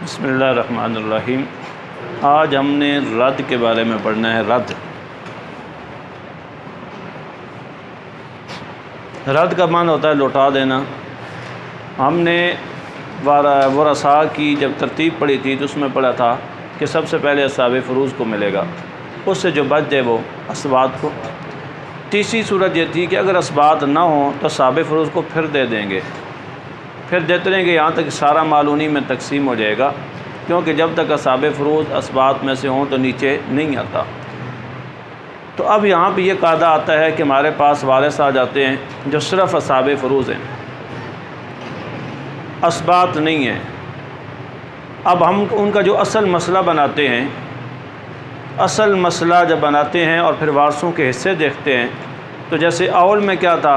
बिस्मिल्लाहिर्रहमानिर्रहीम। आज हमने रद्द के बारे में पढ़ना है। रद्द का मान होता है लौटा देना। हमने वरसा की जब तरतीब पढ़ी थी तो उसमें पढ़ा था कि सबसे पहले असाब फ़ुरूज़ को मिलेगा, उससे जो बच जाए वो असबात को। तीसरी सूरत ये थी कि अगर असबात ना हो तो असाब फ़ुरूज़ को फिर दे देंगे, फिर देते रहेंगे यहाँ तक सारा माल उन्हीं में तकसीम हो जाएगा, क्योंकि जब तक असाब फ़ुरूज़ असबात में से हों तो नीचे नहीं आता। तो अब यहाँ पे ये कायदा आता है कि हमारे पास वारिस आ जाते हैं जो सिर्फ़ असाब फ़ुरूज़ हैं, असबात नहीं हैं। अब हम उनका जो असल मसला बनाते हैं, असल मसला जब बनाते हैं और फिर वारसों के हिस्से देखते हैं, तो जैसे अव्वल में क्या था,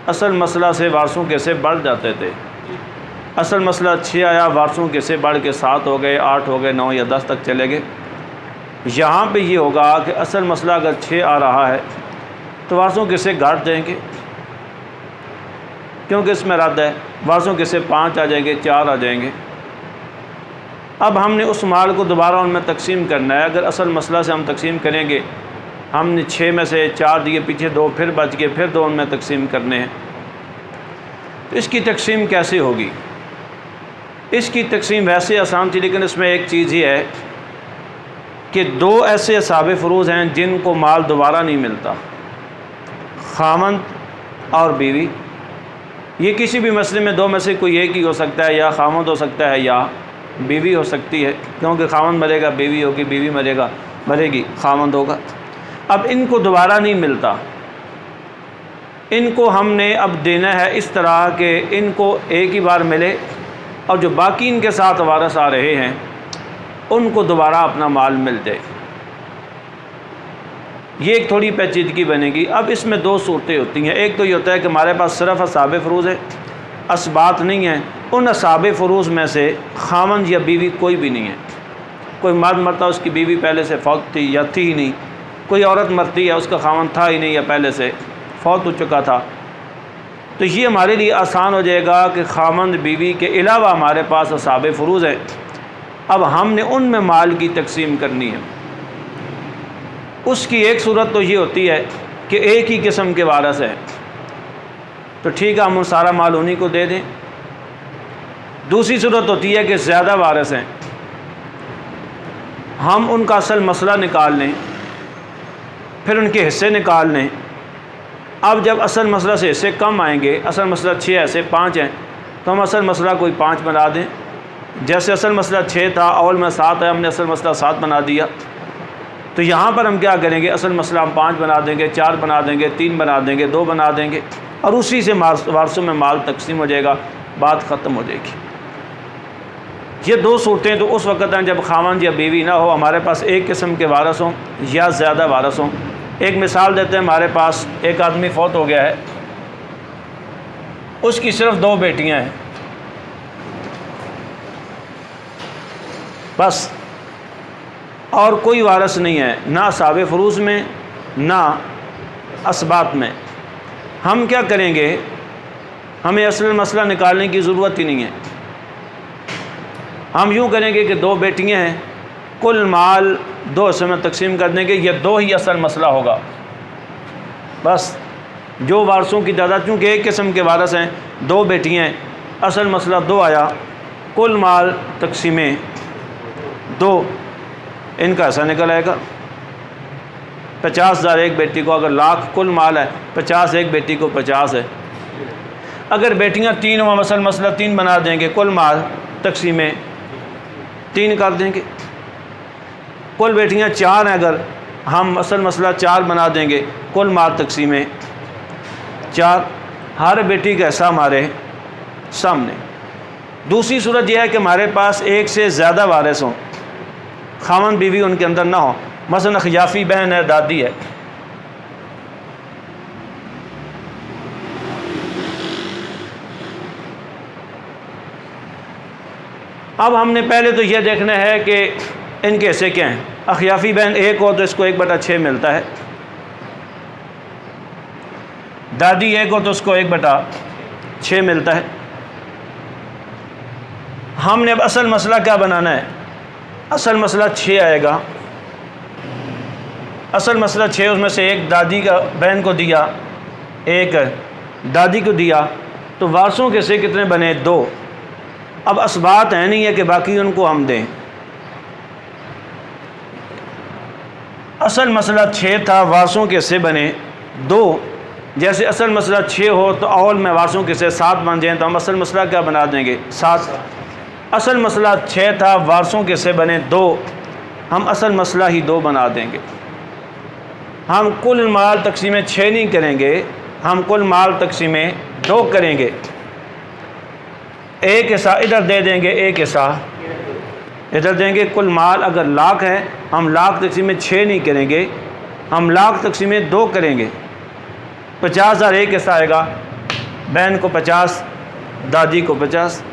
असल मसला से वारसों के हिस्से बढ़ जाते थे। असल मसला 6 आया, वारसों के हिस्से बढ़ के 7 हो गए, 8 हो गए, 9 या 10 तक चले गए। यहाँ पे ये होगा कि असल मसला अगर 6 आ रहा है तो वारसों के हिस्से घट जाएंगे, क्योंकि इसमें रद्द है। वारसों के हिस्से 5 आ जाएंगे, 4 आ जाएंगे। अब हमने उस माल को दोबारा उनमें तकसीम करना है। अगर असल मसला से हम तकसीम करेंगे, हमने 6 में से 4 दिए, पीछे 2 फिर बच गए, फिर 2 उनमें तकसीम करने हैं। तो इसकी तकसीम कैसे होगी? इसकी तकसीम वैसे आसान थी, लेकिन इसमें एक चीज़ ये है कि 2 ऐसे असाब फ़ुरूज़ हैं जिनको माल दोबारा नहीं मिलता, खामंद और बीवी। ये किसी भी मसले में 2 में से कोई एक ही हो सकता है, या खामंद हो सकता है या बीवी हो सकती है, क्योंकि खामंद मरेगा बीवी होगी, बीवी मरेगी खामंद होगा। अब इनको दोबारा नहीं मिलता, इनको हमने अब देना है इस तरह कि इनको एक ही बार मिले, और जो बाकी इनके साथ वारिस आ रहे हैं उनको दोबारा अपना माल मिल जाए। ये एक थोड़ी पेचीदगी बनेगी। अब इसमें 2 सूरतें होती हैं। एक तो ये होता है कि हमारे पास सिर्फ असाब फ़ुरूज़ है, असबात नहीं है। उन असाब फ़ुरूज़ में से खामंद या बीवी कोई भी नहीं है। कोई मर्द मरता, उसकी बीवी पहले से फौत थी या थी ही नहीं। कोई औरत मरती है, उसका खामंद था ही नहीं या पहले से फौत हो चुका था। तो ये हमारे लिए आसान हो जाएगा कि खामंद बीवी के अलावा हमारे पास असाब फ़ुरूज़ है। अब हमने उनमें माल की तकसीम करनी है। उसकी एक सूरत तो ये होती है कि एक ही किस्म के वारिस है, तो ठीक है, हम सारा माल उन्हीं को दे दें। दूसरी सूरत होती है कि ज़्यादा वारिस हैं, हम उनका असल मसला निकाल लें, फिर उनके हिस्से निकाल लें। अब जब असल मसला से हिस्से कम आएंगे, असल मसला 6 है, से 5 हैं, तो हम असल मसला कोई 5 बना दें। जैसे असल मसला 6 था, अव्वल में 7 है, हमने असल मसला 7 बना दिया। तो यहाँ पर हम क्या करेंगे, असल मसला हम 5 बना देंगे, 4 बना देंगे, 3 बना देंगे, 2 बना देंगे, और उसी से वारसों में माल तकसीम हो जाएगा, बात ख़त्म हो जाएगी। ये 2 सूरतें तो उस वक़्त हैं जब खामंद या बीवी ना हो, हमारे पास एक किस्म के वारिस हों या ज़्यादा वारिस हों। एक मिसाल देते हैं, हमारे पास एक आदमी फौत हो गया है, उसकी सिर्फ 2 बेटियां हैं, बस, और कोई वारिस नहीं है, ना असाब फ़ुरूज़ में ना असबात में। हम क्या करेंगे, हमें असल मसला निकालने की ज़रूरत ही नहीं है। हम यूँ करेंगे कि 2 बेटियां हैं, कुल माल 2 हिस्सों में तकसीम कर देंगे, ये 2 ही असल मसला होगा। बस जो वारसों की तादाद, चूँकि एक किस्म के वारिस हैं, 2 बेटियां हैं, असल मसला 2 आया, कुल माल तकसीमें 2, इनका ऐसा निकल आएगा 50,000 एक बेटी को। अगर लाख कुल माल है, 50 एक बेटी को 50 है। अगर बेटियां 3 हो, असल मसला 3 बना देंगे, कुल माल तकसीमें 3 कर देंगे। कुल बेटियां 4 हैं, अगर हम असल मसला 4 बना देंगे, कुल माल तकसीमें 4। हर बेटी का हिस्सा हमारे सामने। दूसरी सूरत यह है कि हमारे पास एक से ज़्यादा वारिस हों, खामंद बीवी उनके अंदर ना हो। मसलन खियाफ़ी बहन है, दादी है, अब हमने पहले तो यह देखना है कि इनके हिस्से क्या हैं। अखियाफ़ी बहन 1 हो तो इसको 1/6 मिलता है, दादी 1 हो तो उसको 1/6 मिलता है। हमने अब असल मसला क्या बनाना है? असल मसला 6 आएगा। असल मसला 6, उसमें से एक दादी का बहन को दिया, एक दादी को दिया, तो वारसों के से कितने बने? 2। अब असबात है नहीं है कि बाकी उनको हम दें। असल मसला 6 था, वारसों के से बने 2। जैसे असल मसला 6 हो तो अव्वल में वारसों के से 7 बन जाएँ, तो हम असल मसला क्या बना देंगे? 7। असल मसला 6 था, वारसों के से बने 2, हम असल मसला ही 2 बना देंगे। हम कुल माल तकसीम 6 नहीं करेंगे, हम कुल माल तकसीम 2 करेंगे। एक हिस्सा इधर दे देंगे, एक हिस्सा इधर देंगे। कुल माल अगर लाख है, हम लाख तकसीम 6 नहीं करेंगे, हम लाख तकसीम 2 करेंगे। 50,000 एक हिस्सा आएगा, बहन को 50, दादी को 50।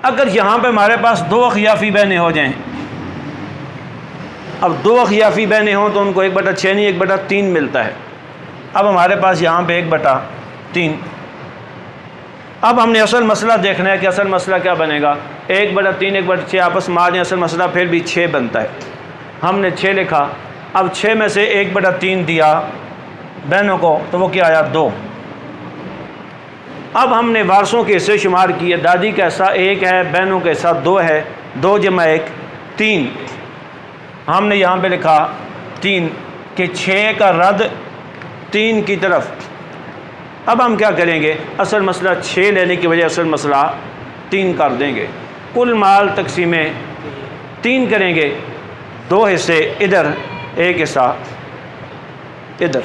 अगर यहाँ पे हमारे पास 2 अखियाफ़ी बहनें हो जाएं, अब 2 अखियाफ़ी बहनें हों तो उनको 1/6 नहीं 1/3 मिलता है। अब हमारे पास यहाँ पे 1/3। अब हमने असल मसला देखना है कि असल मसला क्या बनेगा। 1/3 1/6 आपस में आ जाए, असल मसला फिर भी 6 बनता है। हमने 6 लिखा, अब 6 में से 1/3 दिया बहनों को, तो वो क्या आया? 2। अब हमने वारसों के हिस्से शुमार किए, दादी का हिस्सा 1 है, बहनों का हिस्सा 2 है, 2 × 1 3। हमने यहाँ पे लिखा 3 कि 6 का रद्द 3 की तरफ। अब हम क्या करेंगे? असल मसला 6 लेने की वजह असल मसला 3 कर देंगे। कुल माल तकसीम 3 करेंगे, 2 हिस्से इधर, 1 हिस्सा इधर।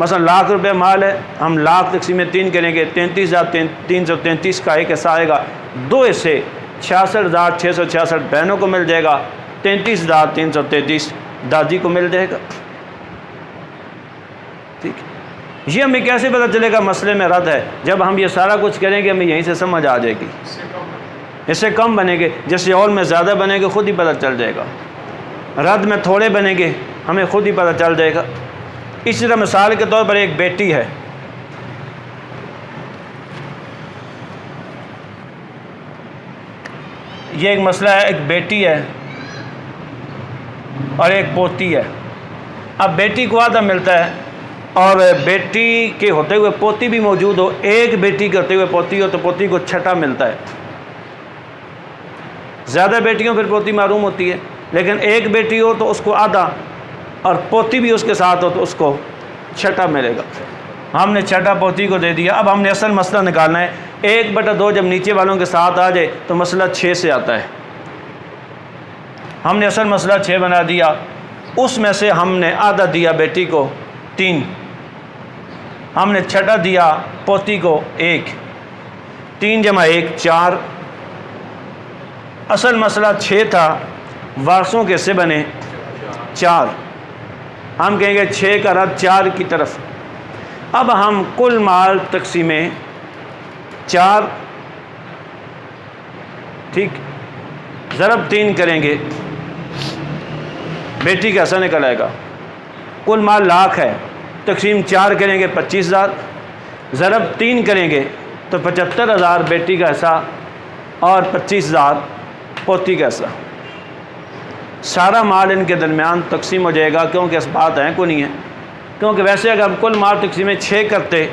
मसलन लाख रुपए माल है, हम लाख तकसीम 3 करेंगे, 33,333 का एक हिस्सा आएगा। 2 हिस्से 66,666 बहनों को मिल जाएगा, 33,333 दादी को मिल जाएगा। ठीक है, ये हमें कैसे पता चलेगा मसले में रद्द है? जब हम ये सारा कुछ करेंगे हमें यहीं से समझ आ जाएगी। इससे कम बनेंगे, जैसे और में ज़्यादा बनेंगे खुद ही पता चल जाएगा, रद्द में थोड़े बनेंगे हमें खुद ही पता चल जाएगा। इसी तरह मिसाल के तौर पर एक बेटी है, ये एक मसला है, एक बेटी है और एक पोती है। अब बेटी को आधा मिलता है और बेटी के होते हुए पोती भी मौजूद हो, एक बेटी के होते हुए पोती हो तो पोती को छठा मिलता है। ज़्यादा बेटियों फिर पोती मारूम होती है, लेकिन एक बेटी हो तो उसको आधा और पोती भी उसके साथ हो तो उसको छठा मिलेगा। हमने छठा पोती को दे दिया। अब हमने असल मसला निकालना है। 1/2 जब नीचे वालों के साथ आ जाए तो मसला 6 से आता है। हमने असल मसला 6 बना दिया, उसमें से हमने आधा दिया बेटी को 3, हमने छठा दिया पोती को 1, 3 × 1 4। असल मसला 6 था, वारसों के से बने 4। हम कहेंगे 6 का रद्द 4 की तरफ। अब हम कुल माल तकसीम 4, ठीक, ज़रब 3 करेंगे, बेटी का ऐसा निकल आएगा। कुल माल लाख है, तकसीम 4 करेंगे 25,000, ज़रब 3 करेंगे तो 75,000 बेटी का हिस्सा और 25,000 पोती का हिस्सा। सारा माल इनके दरमियान तकसीम हो जाएगा, क्योंकि इस बात है को नहीं है। क्योंकि वैसे अगर हम कुल माल तकसीम 6 करते,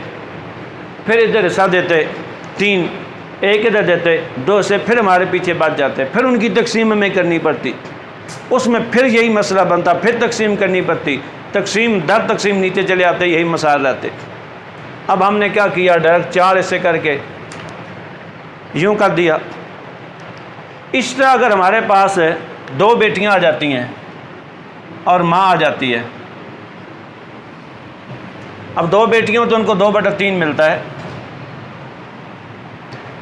फिर इधर हिस्सा देते 3, 1 इधर देते, 2 से फिर हमारे पीछे बच जाते, फिर उनकी तकसीम हमें करनी पड़ती, उसमें फिर यही मसला बनता, फिर तकसीम करनी पड़ती, तकसीम दर तकसीम नीचे चले आते, यही मसाइल रहते। अब हमने क्या किया, डायरेक्ट 4 हिस्से करके यूँ कर दिया। इस तरह अगर हमारे पास 2 बेटियां आ जाती हैं और माँ आ जाती है, अब 2 बेटियों तो उनको 2/3 मिलता है,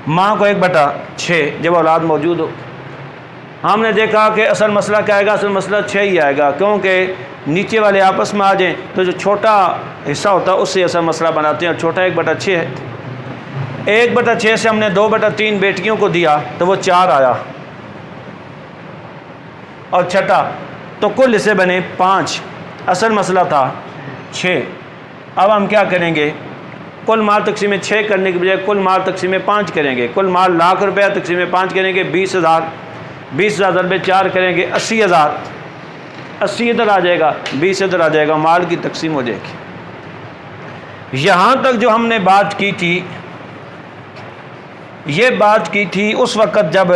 माँ को 1/6 जब औलाद मौजूद हो। हमने देखा कि असल मसला क्या आएगा, असल मसला 6 ही आएगा, क्योंकि नीचे वाले आपस में आ जाएं तो जो छोटा हिस्सा होता है उससे असल मसला बनाते हैं, और छोटा 1/6 है। 1/6 से हमने 2/3 बेटियों को दिया तो वो 4 आया और छठा, तो कुल हिस्से बने 5। असल मसला था 6। अब हम क्या करेंगे, कुल माल तकसीम 6 करने के बजाय कुल माल तकसीम 5 करेंगे। कुल माल लाख रुपया तकसीम 5 करेंगे 20,000, 20,000 ज़रबे 4 करेंगे 80,000, 80 इधर आ जाएगा, 20 इधर आ जाएगा, माल की तकसीम हो जाएगी। यहाँ तक जो हमने बात की थी, ये बात की थी उस वक़्त जब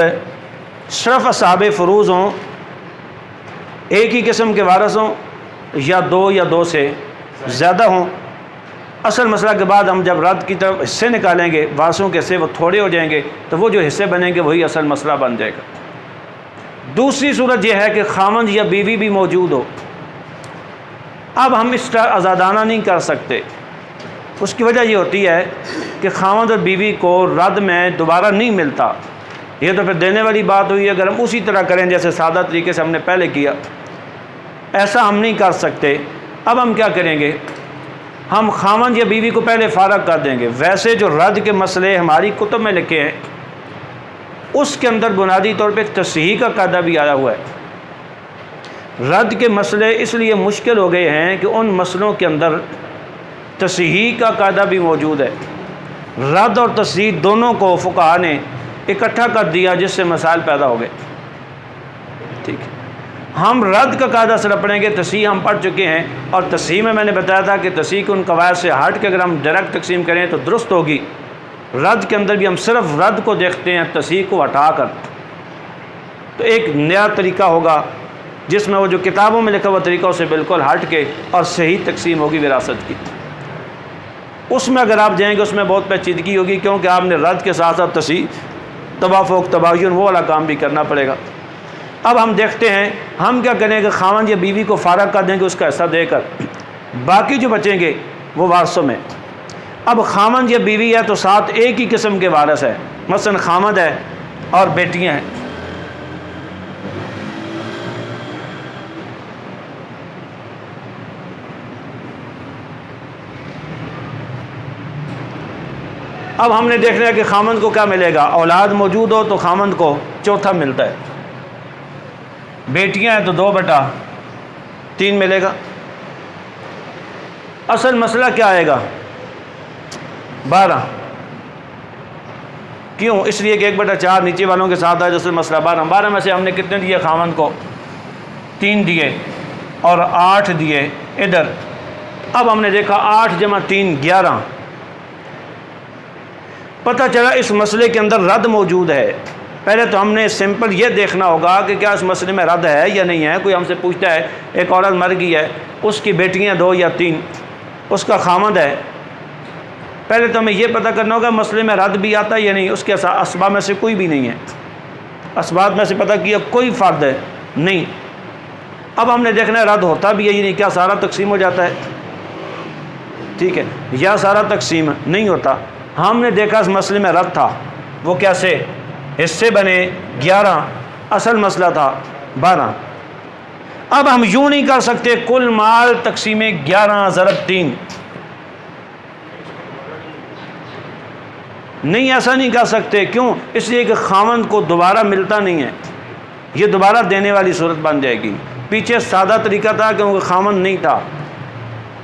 सिर्फ असहाबे फ़ुरूज़ हों, एक ही किस्म के वारिस हों, या दो से ज़्यादा हों। असल मसला के बाद हम जब रद्द की तरफ हिस्से निकालेंगे, वारिसों के हिस्से वो थोड़े हो जाएंगे, तो वो जो हिस्से बनेंगे वही असल मसला बन जाएगा। दूसरी सूरत यह है कि खामन या बीवी भी मौजूद हो। अब हम इस तरह आज़ादाना नहीं कर सकते। उसकी वजह ये होती है कि खामन और बीवी को रद्द में दोबारा नहीं मिलता। ये तो फिर देने वाली बात हुई। अगर हम उसी तरह करें जैसे सादा तरीके से हमने पहले किया, ऐसा हम नहीं कर सकते। अब हम क्या करेंगे, हम खामन या बीवी को पहले फ़ारग कर देंगे। वैसे जो रद्द के मसले हमारी कुतुब में लिखे हैं, उसके अंदर बुनियादी तौर पे तस्हीह का कायदा भी आया हुआ है। रद्द के मसले इसलिए मुश्किल हो गए हैं कि उन मसलों के अंदर तस्हीह का कायदा भी मौजूद है। रद्द और तस्हीह दोनों को फुक़हा ने इकट्ठा कर दिया, जिससे मसाइल पैदा हो गए। ठीक है, हम रद्द का कायदा सिर्फ पढ़ेंगे, तस्हीह हम पढ़ चुके हैं। और तस्हीह में मैंने बताया था कि तस्हीह के उन कवायद से हट के अगर हम डायरेक्ट तकसीम करें तो दुरुस्त होगी। रद्द के अंदर भी हम सिर्फ रद्द को देखते हैं, तस्हीह को हटाकर। तो एक नया तरीका होगा जिसमें वो जो किताबों में लिखा हुआ तरीका उससे बिल्कुल हट के और सही तकसीम होगी विरासत की। उसमें अगर आप जाएंगे उसमें बहुत पेचीदगी होगी, क्योंकि आपने रद्द के साथ साथ तस्हीह, तवाफ़ुक़, तबायुन वो वाला काम भी करना पड़ेगा। अब हम देखते हैं हम क्या करेंगे, खामन या बीवी को फ़ारग कर देंगे उसका हिस्सा देकर, बाकी जो बचेंगे वो वारसों में। अब खामन या बीवी है तो साथ एक ही किस्म के वारिस है, मसलन खामद है और बेटियां हैं। अब हमने देखना है कि खामन को क्या मिलेगा। औलाद मौजूद हो तो खामन को चौथा मिलता है, बेटियां हैं तो 2/3 मिलेगा। असल मसला क्या आएगा, 12। क्यों? इसलिए कि 1/4 नीचे वालों के साथ है। जैसे मसला 12 में से हमने कितने दिए खामन को, 3 दिए और 8 दिए इधर। अब हमने देखा 8 जमा 3 11। पता चला इस मसले के अंदर रद्द मौजूद है। पहले तो हमने सिंपल ये देखना होगा कि क्या इस मसले में रद्द है या नहीं है। कोई हमसे पूछता है एक औरत मर गई है, उसकी बेटियां 2 या 3, उसका खामद है, पहले तो हमें यह पता करना होगा मसले में रद्द भी आता है या नहीं। उसके असबाब में से कोई भी नहीं है, असबाब में से पता किया कोई फ़र्द है नहीं। अब हमने देखना है रद्द होता भी है या नहीं, क्या सारा तकसीम हो जाता है, ठीक है, या सारा तकसीम नहीं होता। हमने देखा इस मसले में रद्द था, वो कैसे, हिस्से बने 11, असल मसला था 12। अब हम यूँ नहीं कर सकते कुल माल तकसीम 11 ज़रब 3, नहीं, ऐसा नहीं कर सकते। क्यों? इसलिए कि खामन को दोबारा मिलता नहीं है, ये दोबारा देने वाली सूरत बन जाएगी। पीछे सादा तरीका था क्योंकि खामन नहीं था।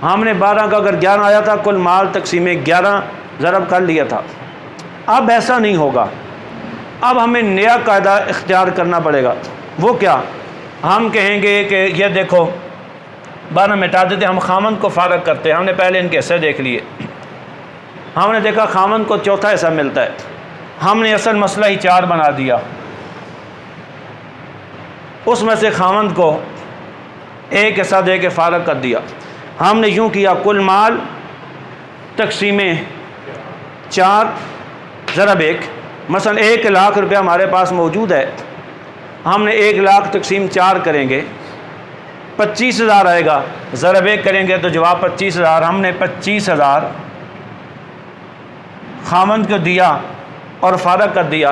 हमने 12 का अगर 11 आया था, कुल माल तकसीम 11 ज़रब कर लिया था। अब ऐसा नहीं होगा। अब हमें नया कायदा इख्तियार करना पड़ेगा। वो क्या? हम कहेंगे कि ये देखो 12 मिटा देते, हम खामन को फ़ारग करते हैं। हमने पहले इनके हिस्से देख लिए, हमने देखा खामन को चौथा हिस्सा मिलता है। हमने असल मसला ही 4 बना दिया, उसमें से खामन को एक हिस्सा दे के फ़ारग कर दिया। हमने यूँ किया कुल माल तकसीम 4 ज़रब 1, मसलन 1 लाख रुपया हमारे पास मौजूद है। हमने 1 लाख तकसीम 4 करेंगे, 25,000 आएगा। ज़रब 1 करेंगे तो जवाब 25,000। हमने 25,000 खामन को दिया और फ़ारग कर दिया।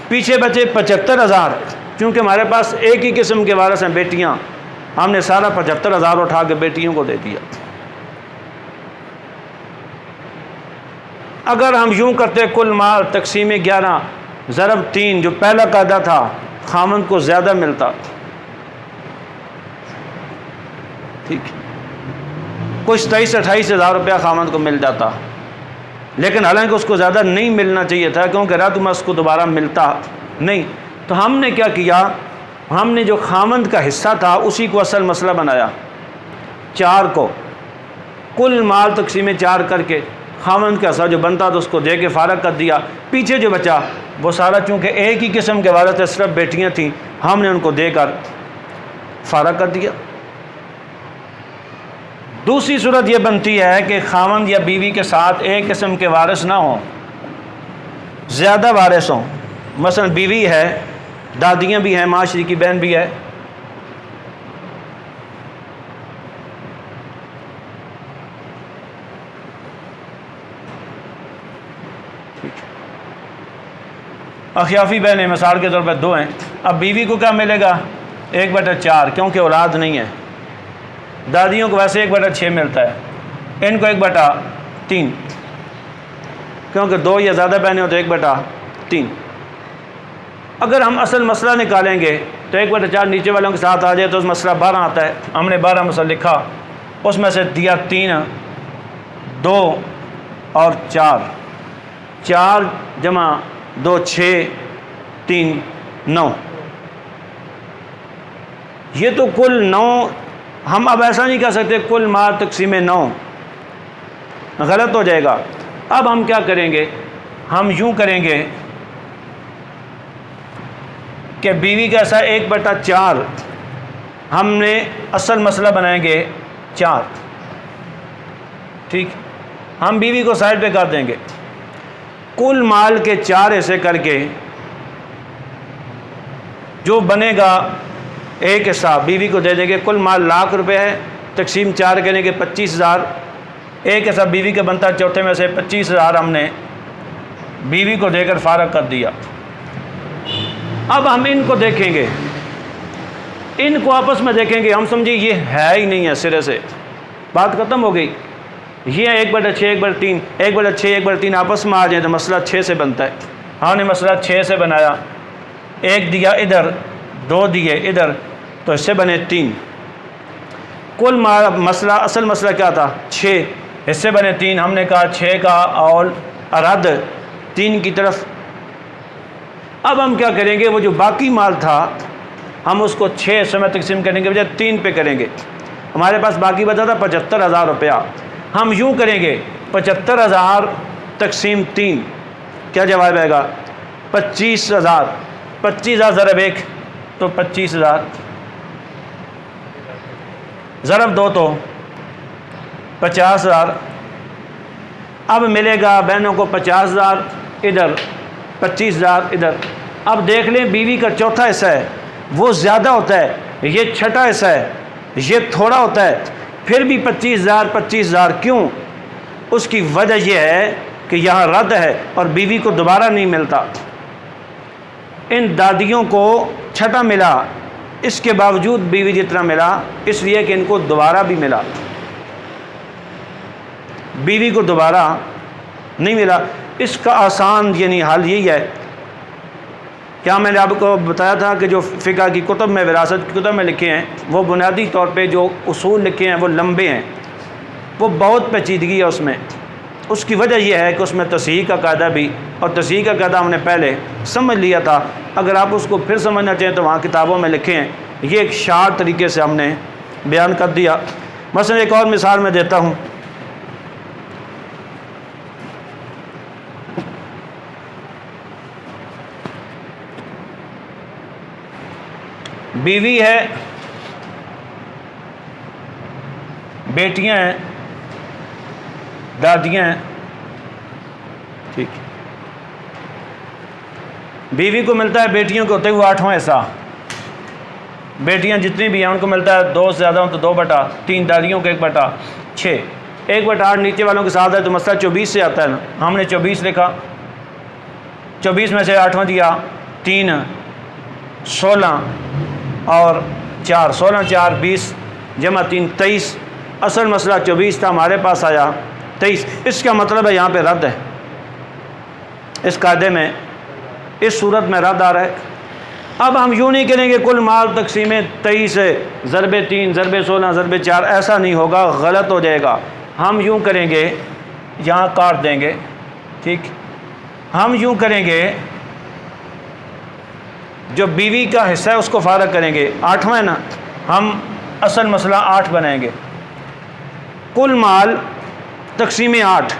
पीछे बचे 75,000, क्योंकि हमारे पास एक ही किस्म के वारिस हैं, बेटियां। हमने सारा 75,000 उठा के बेटियों को दे दिया। अगर हम यूँ करते कुल माल तकसीम 11 ज़रब 3, जो पहला कायदा था, खामन को ज़्यादा मिलता, ठीक, कुछ 23-28 हज़ार रुपया खामन को मिल जाता। लेकिन हालांकि उसको ज़्यादा नहीं मिलना चाहिए था, क्योंकि रात में उसको दोबारा मिलता नहीं। तो हमने क्या किया, हमने जो खामंद का हिस्सा था उसी को असल मसला बनाया। 4 को कुल माल तकसीम 4 करके खामंद का हिस्सा जो बनता था उसको दे के फ़ारग कर दिया। पीछे जो बचा वो सारा, चूँकि एक ही किस्म के वारस थे, सिर्फ बेटियाँ थीं, हमने उनको देकर फ़ारग कर दिया। दूसरी सूरत ये बनती है कि खामंद या बीवी के साथ एक किस्म के वारिस ना हों, ज़्यादा वारिस हों। मसलन बीवी है, दादियाँ भी हैं, माशरी की बहन भी है, अखियाफ़ी बहनें मिसाल के तौर पर 2 हैं। अब बीवी को क्या मिलेगा, 1/4, क्योंकि औलाद नहीं है। दादियों को वैसे 1/6 मिलता है, इनको 1/3, क्योंकि 2 या ज़्यादा बहनें हो तो 1/3। अगर हम असल मसला निकालेंगे तो 1/4 नीचे वालों के साथ आ जाए तो उस मसला 12 आता है। हमने 12 मसला लिखा, उसमें से दिया 3, 2 और 4। 4 जमा 2 6, 3 9, ये तो कुल 9। हम अब ऐसा नहीं कह सकते कुल माल तकसीम 9, गलत हो जाएगा। अब हम क्या करेंगे, हम यूँ करेंगे कि बीवी का ऐसा 1/4 हमने असल मसला बनाएंगे 4, ठीक। हम बीवी को साइड पे कर देंगे, कुल माल के 4 हिस्से करके जो बनेगा एक हिस्सा बीवी को दे देंगे। कुल माल लाख रुपए है, तकसीम 4 करेंगे 25,000, एक हिस्सा बीवी का बनता है, चौथे में से 25,000 हमने बीवी को देकर फ़ारग कर दिया। अब हम इनको देखेंगे, इनको आपस में देखेंगे, हम समझिए ये है ही नहीं है सिरे से, बात ख़त्म हो गई। ये 1/6, 1/3, 1/6, 1/3 आपस में आ जाए तो मसला 6 से बनता है। हमने मसला 6 से बनाया, 1 दिया इधर, 2 दिए इधर, तो इससे बने 3। कुल मसला, असल मसला क्या था, 6, इससे बने 3। हमने कहा 6 का और अरद 3 की तरफ। अब हम क्या करेंगे, वो जो बाकी माल था हम उसको 6 हिस्सों में तकसीम करेंगे, बजाय 3 पे करेंगे। हमारे पास बाकी बचा था 75,000 रुपया। हम यूँ करेंगे 75,000 तकसीम 3, क्या जवाब आएगा, 25,000। 25,000 ज़रब 1 तो 25,000, ज़रब 2 तो 50,000। अब मिलेगा बहनों को 50,000 इधर, 25,000 इधर। अब देख लें बीवी का चौथा हिस्सा है वो ज़्यादा होता है, ये छठा हिस्सा है ये थोड़ा होता है, फिर भी 25,000 25,000 क्यों? उसकी वजह यह है कि यहाँ रद्द है और बीवी को दोबारा नहीं मिलता। इन दादियों को छठा मिला, इसके बावजूद बीवी जितना मिला, इसलिए कि इनको दोबारा भी मिला, बीवी को दोबारा नहीं मिला। इसका आसान यानी हल यही है, क्या मैंने आपको बताया था कि जो फ़िक़्ह की कुतुब में, विरासत की कुतुब में लिखे हैं, वो बुनियादी तौर पे जो उसूल लिखे हैं वो लंबे हैं, वो बहुत पेचीदगी है उसमें। उसकी वजह यह है कि उसमें तस्हीह का कायदा भी, और तस्हीह का कायदा हमने पहले समझ लिया था। अगर आप उसको फिर समझना चाहें तो वहाँ किताबों में लिखे हैं, ये एक शार्ट तरीके से हमने बयान कर दिया। मसलन एक और मिसाल मैं देता हूँ। बीवी है, बेटियां हैं, दादियां हैं, ठीक। बीवी को मिलता है बेटियों के होते हुए 8वां हिस्सा, बेटियां जितनी भी हैं उनको मिलता है 2 से ज़्यादा हो तो 2/3, दादियों को 1/6। 1/8 नीचे वालों के साथ है तो मसला 24 से आता है ना, हमने 24 लिखा। 24 में से 8वां दिया 3, 16 और 4, 16 4 20 जमा 3 23। असल मसला 24 था, हमारे पास आया 23। इसका मतलब है यहाँ पे रद्द है, इस कायदे में, इस सूरत में रद्द आ रहा है। अब हम यूँ नहीं करेंगे कुल माल तकसीमें 23 ज़रबे 3 ज़रबे 16 ज़रबे 4, ऐसा नहीं होगा, गलत हो जाएगा। हम यूँ करेंगे, यहाँ काट देंगे ठीक, हम यूँ करेंगे, जो बीवी का हिस्सा है उसको फारग करेंगे, 8वां है ना, हम असल मसला 8 बनाएंगे। कुल माल तकसीम 8,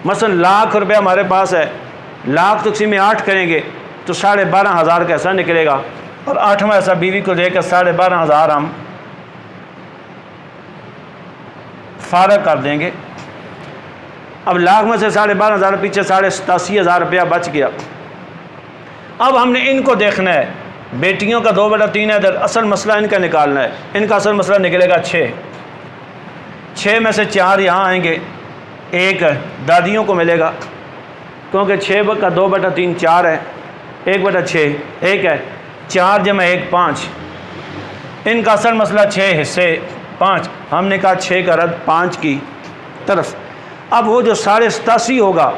मसलन लाख रुपया हमारे पास है, लाख तकसीम 8 करेंगे तो 12,500 का ऐसा निकलेगा, और 8वां ऐसा बीवी को देकर 12,500 हम फारग कर देंगे। अब लाख में से 12,500 पीछे 87,500 रुपया बच गया। अब हमने इनको देखना है, बेटियों का 2/3 है, इधर असल मसला इनका निकालना है। इनका असल मसला निकलेगा 6 में से 4 यहाँ आएंगे, 1 दादियों को मिलेगा, क्योंकि 6 का 2/3 4 है, 1/6 1 है, 4 जमा 1 5। इनका असल मसला 6 हिस्से 5, हमने कहा 6 का रद्द 5 की तरफ। अब वो जो 87.5 होगा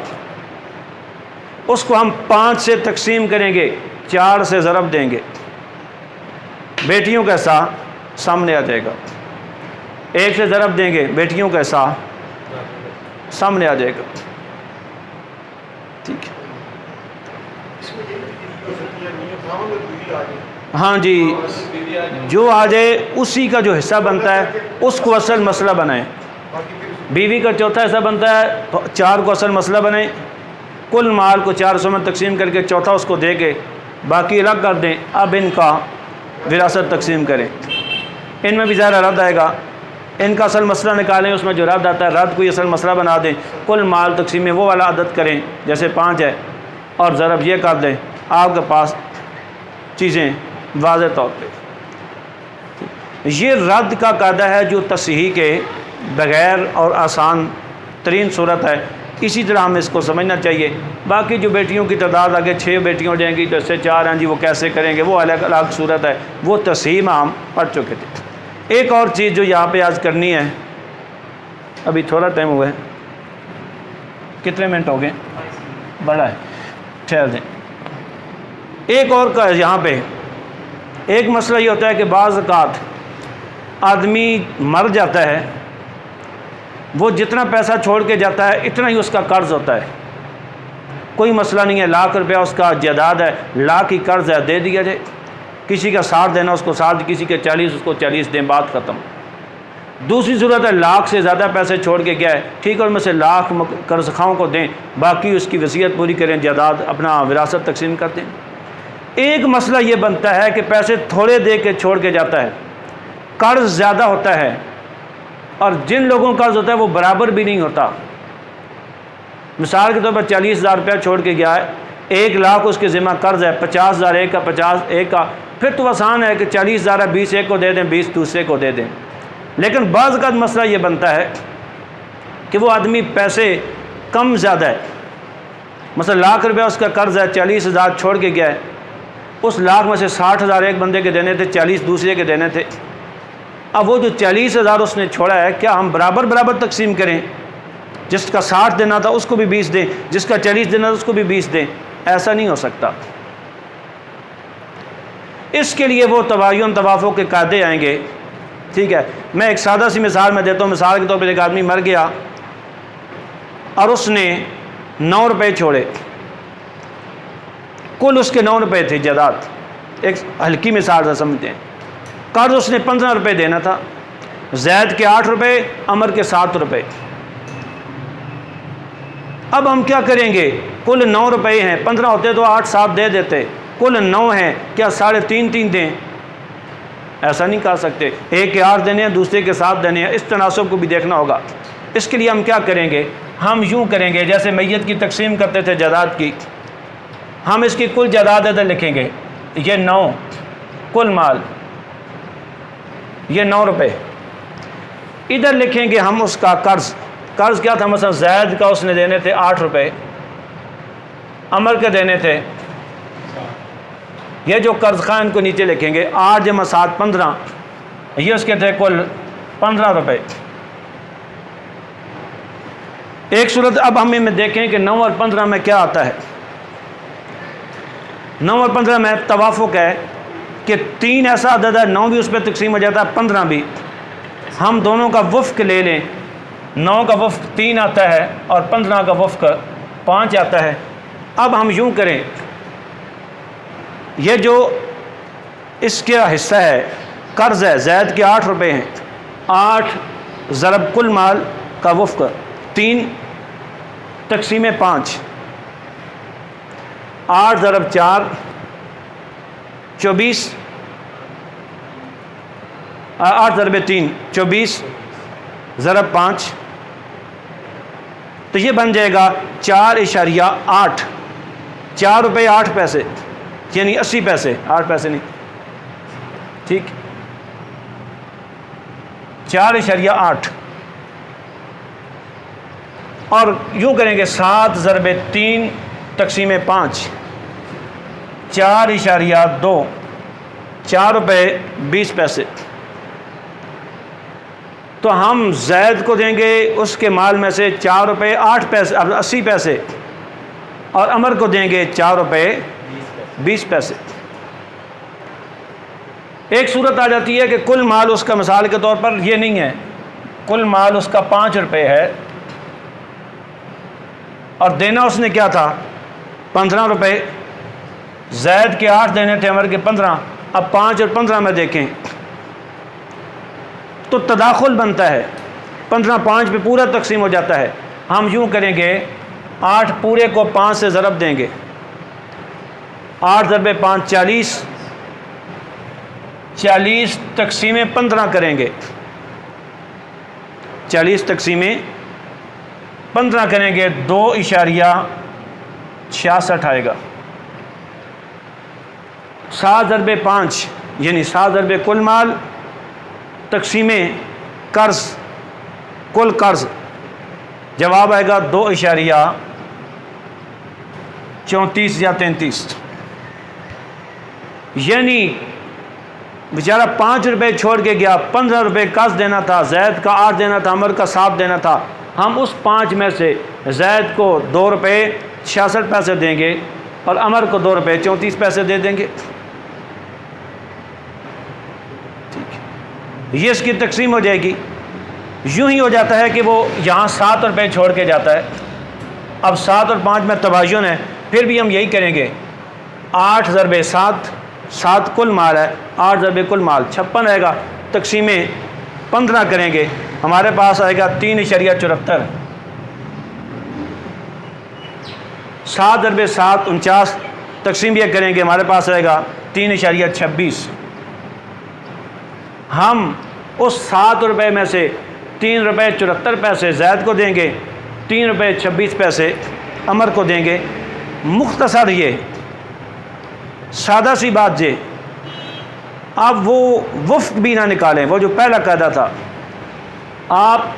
उसको हम 5 से तकसीम करेंगे, 4 से ज़रब देंगे, बेटियों का हिस्सा सामने आ जाएगा। 1 से ज़रब देंगे, बेटियों का हिस्सा सामने आ जाएगा। ठीक है, हाँ जी, जो आ जाए उसी का जो हिस्सा बनता है उसको असल मसला बनाएं। बीवी का चौथा हिस्सा बनता है, 4 को असल मसला बनाएं। कुल माल को 400 में तकसीम करके चौथा उसको दे के बाकी अलग कर दें। अब इनका विरासत तकसीम करें, इनमें भी ज़्यादा रद्द आएगा। इनका असल मसला निकालें, उसमें जो रद्द आता है रद्द कोई असल मसला बना दें। कुल माल तकसीम में वो वाला आदत करें जैसे 5 है, और ज़रब ये कर दें, आपके पास चीज़ें वाज़ेह तौर पे। ये रद्द का कायदा है जो तस्हीह के बग़ैर और आसान तरीन सूरत है। इसी तरह हमें इसको समझना चाहिए। बाकी जो बेटियों की तादाद आगे 6 बेटियाँ हो जाएंगी तो इससे 4 हैं जी, वो कैसे करेंगे, वो अलग अलग सूरत है, वो तस्हीह में हम पढ़ चुके थे। एक और चीज़ जो यहाँ पे आज करनी है, अभी थोड़ा टाइम हुआ है, कितने मिनट हो गए, बड़ा है, ठहर दें। एक और का यहाँ पे एक मसला ये होता है कि बाज़ औक़ात आदमी मर जाता है, वो जितना पैसा छोड़ के जाता है इतना ही उसका कर्ज़ होता है। कोई मसला नहीं है, लाख रुपया उसका जायदाद है, लाख ही कर्ज़ है, दे दिया जाए। किसी का 60 देना उसको 60, किसी के 40 उसको 40 दें, बात ख़त्म। दूसरी सूरत है लाख से ज़्यादा पैसे छोड़ के गया है, ठीक है, उनमें से लाख कर्ज़ खाओं को दें, बाकी उसकी वसीयत पूरी करें, जायदाद अपना विरासत तकसीम कर दें। एक मसला ये बनता है कि पैसे थोड़े दे के छोड़ के जाता है, कर्ज़ ज़्यादा होता है, और जिन लोगों का कर्ज़ होता है वो बराबर भी नहीं होता। मिसाल के तौर पर 40,000 रुपया छोड़ के गया है, 1 लाख उसके ज़िम्मा कर्ज़ है, 50,000 एक का, 50 एक का, फिर तो आसान है कि 40,000 है, 20 एक को दे दें, 20 दूसरे को दे दें। लेकिन बाज़ का मसला ये बनता है कि वो आदमी पैसे कम ज़्यादा है, मतलब लाख रुपया उसका कर्ज़ है, 40,000 छोड़ के गया है, उस लाख में से 60,000 एक बंदे के देने थे, 40 दूसरे के देने थे। अब वो जो 40,000 उसने छोड़ा है, क्या हम बराबर बराबर तकसीम करें? जिसका 60 देना था उसको भी 20 दें, जिसका 40 देना था उसको भी 20 दें? ऐसा नहीं हो सकता। इसके लिए वो तबायुन तवाफ़ुक़ के कायदे आएंगे। ठीक है, मैं एक सादा सी मिसाल में देता हूँ। मिसाल के तौर पर एक आदमी मर गया और उसने 9 रुपये छोड़े, कुल उसके 9 रुपये थे जायदाद, एक हल्की मिसाल से समझते हैं। कर्ज उसने 15 रुपये देना था, जैद के 8 रुपये, अमर के 7 रुपये। अब हम क्या करेंगे? कुल 9 रुपये हैं, 15 होते तो 8-7 दे देते, कुल 9 हैं, क्या 3.5 दें? ऐसा नहीं कर सकते। एक के 8 देने हैं, दूसरे के 7 देने हैं, इस तनासब को भी देखना होगा। इसके लिए हम क्या करेंगे? हम यूँ करेंगे जैसे मैयत की तकसीम करते थे जायदाद की, हम इसकी कुल जायदाद इधर लिखेंगे, ये 9 कुल माल, ये 9 रुपये इधर लिखेंगे। हम उसका कर्ज़ क्या था? मतलब जैद का उसने देने थे 8 रुपये, अमर के देने थे, ये जो कर्ज़ खा इनको नीचे लिखेंगे, 8 जमा 7 15, ये उसके थे कुल 15 रुपये। एक सूरत अब हम में देखें कि 9 और 15 में क्या आता है। 9 और 15 में तवाफ़ुक़ है कि 3 ऐसा अदद है, 9 भी उस पर तकसीम हो जाता है, 15 भी। हम दोनों का वफ़्क़ ले लें, 9 का वफ़्क़ 3 आता है और 15 का वफ़्क़ 5 आता है। अब हम यूँ करें, ये जो इसका हिस्सा है कर्ज़ है, जैद के 8 रुपये हैं, 8 ज़रब कुल माल का वफ़्क़ 3 तक़सीम 5, 8 ज़रब 4 24, 8 ज़रब 3 24 ज़रब 5, तो ये बन जाएगा 4.8, 4 रुपये 8 पैसे, यानी 80 पैसे, 8 पैसे नहीं, ठीक, 4.8। और यूँ करेंगे 7 ज़रब 3 तक़सीम 5, 4.2, 4 रुपये 20 पैसे। तो हम जैद को देंगे उसके माल में से 4 रुपये 8 पैसे 80 पैसे, और अमर को देंगे 4 रुपये 20 पैसे। एक सूरत आ जाती है कि कुल माल उसका मिसाल के तौर पर ये नहीं है, कुल माल उसका 5 रुपये है और देना उसने क्या था 15 रुपये, जैद के 8 देने थे, अमर के 15, अब 5 और 15 में देखें तो तदाखुल बनता है, 15 5 पे पूरा तकसीम हो जाता है। हम यूँ करेंगे 8 पूरे को 5 से ज़रब देंगे, 8 ज़रबे 5 40, 40 तकसीम 15 करेंगे, 40 तकसीम 15 करेंगे, 2.66 आएगा। 7 ज़रबे 5 यानी 7 ज़रबे कुल माल तकसीम कर्ज़, कुल कर्ज़, जवाब आएगा 2.34 या 33। यानी बेचारा 5 रुपये छोड़ के गया, 15 रुपये कर्ज़ देना था, जैद का 8 देना था, अमर का 7 देना था। हम उस 5 में से जैद को 2 रुपये 66 पैसे देंगे और अमर को 2 रुपये 34 पैसे दे देंगे। ये इसकी तकसीम हो जाएगी। यूँ ही हो जाता है कि वो यहाँ 7 रुपये छोड़ के जाता है। अब 7 और 5 में तबायुन है, फिर भी हम यही करेंगे, 8 ज़रबे 7, 7 कुल माल है, 8 ज़रबे कुल माल 56 आएगा, तकसीम 15 करेंगे, हमारे पास आएगा 3.74। 7 ज़रबे 7 49, तकसीम ये करेंगे, हमारे पास आएगा 3.26। हम उस 7 रुपये में से 3 रुपये 74 पैसे जैद को देंगे, 3 रुपये 26 पैसे अमर को देंगे। मुख्तसर ये सादा सी बात ये, आप वो वफ़्क़ भी ना निकालें, वो जो पहला कायदा था, आप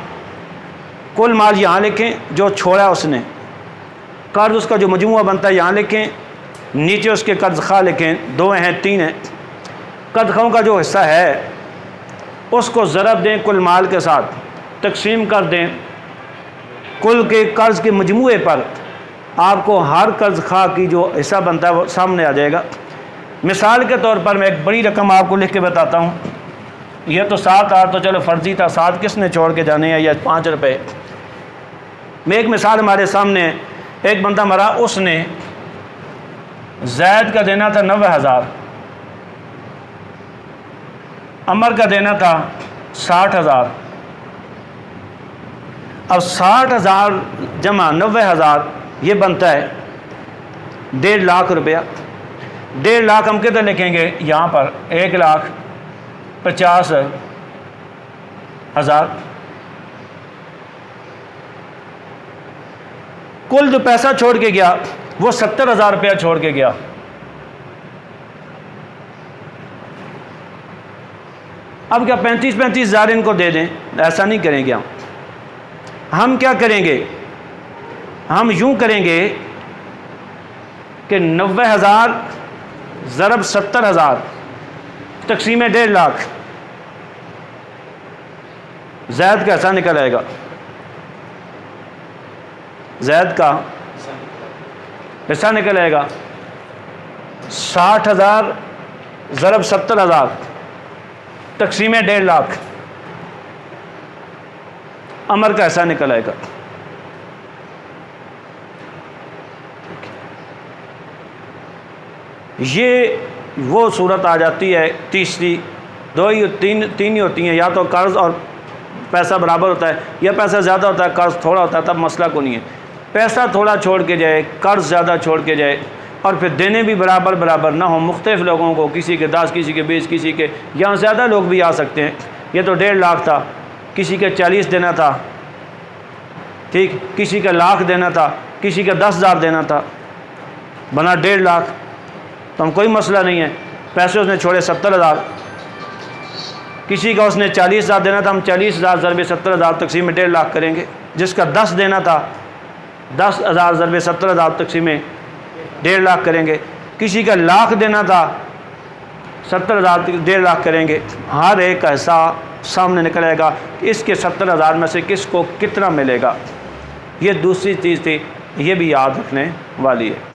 कुल माल यहाँ लिखें जो छोड़ा उसने, कर्ज़ उसका जो मजमूआ बनता है यहाँ लिखें, नीचे उसके कर्ज़ खा लिखें, 2 हैं 3 हैं, कर्ज़ खाओं का जो हिस्सा है उसको ज़रब दें कुल माल के साथ, तकसीम कर दें, कुल के कर्ज़ के मजमूए पर आपको हर कर्ज़ खा की जो हिस्सा बनता है वो सामने आ जाएगा। मिसाल के तौर पर मैं एक बड़ी रकम आपको लिख के बताता हूँ। यह तो 7 आ तो चलो फ़र्ज़ी था, 7 किसने छोड़ के जाने हैं, या 5 रुपये। मैं एक मिसाल हमारे सामने, एक बंदा मरा, उसने जैद का देना था 90,000, अमर का देना था 60,000। अब 60,000 जमा 90,000 ये बनता है 1.5 लाख रुपया। 1.5 लाख हम किधर लिखेंगे, यहाँ पर 1,50,000। कुल जो पैसा छोड़ के गया वो 70,000 रुपया छोड़ के गया। अब क्या 35,000 इनको दे दें, ऐसा नहीं करेंगे हम क्या करेंगे, हम यूं करेंगे कि 90,000 ज़रब 70,000 तकसीम 1.5 लाख, जैद का ऐसा निकल आएगा, जैद का ऐसा निकल आएगा 60,000 ज़रब 70,000 तकसीम 1.5 लाख, अमर का ऐसा निकल आएगा। ये वो सूरत आ जाती है तीसरी, तीन ही होती हैं, या तो कर्ज़ और पैसा बराबर होता है, या पैसा ज़्यादा होता है कर्ज़ थोड़ा होता है, तब मसला को नहीं है। पैसा थोड़ा छोड़ के जाए, कर्ज़ ज़्यादा छोड़ के जाए, और फिर देने भी बराबर बराबर ना हो मुख्तलिफ़ लोगों को, किसी के 10, किसी के 20, किसी के यहाँ ज़्यादा लोग भी आ सकते हैं। ये तो 1.5 लाख था, किसी के 40 देना था, ठीक, किसी का लाख देना था, किसी का 10,000 देना था, बना 1.5 लाख। तो हम कोई मसला नहीं है, पैसे उसने छोड़े 70,000, किसी का उसने 40,000 देना था, हम 40,000 ज़रबे 70,000 तकसीम में 1.5 लाख करेंगे। जिसका 10 देना था, 10,000 ज़रबे 70,000 तकसीम में 1.5 लाख करेंगे। किसी का लाख देना था, 70,000 1.5 लाख करेंगे। हर एक का हिसाब सामने निकलेगा, इसके 70,000 में से किसको कितना मिलेगा। ये दूसरी चीज़ थी, ये भी याद रखने वाली है।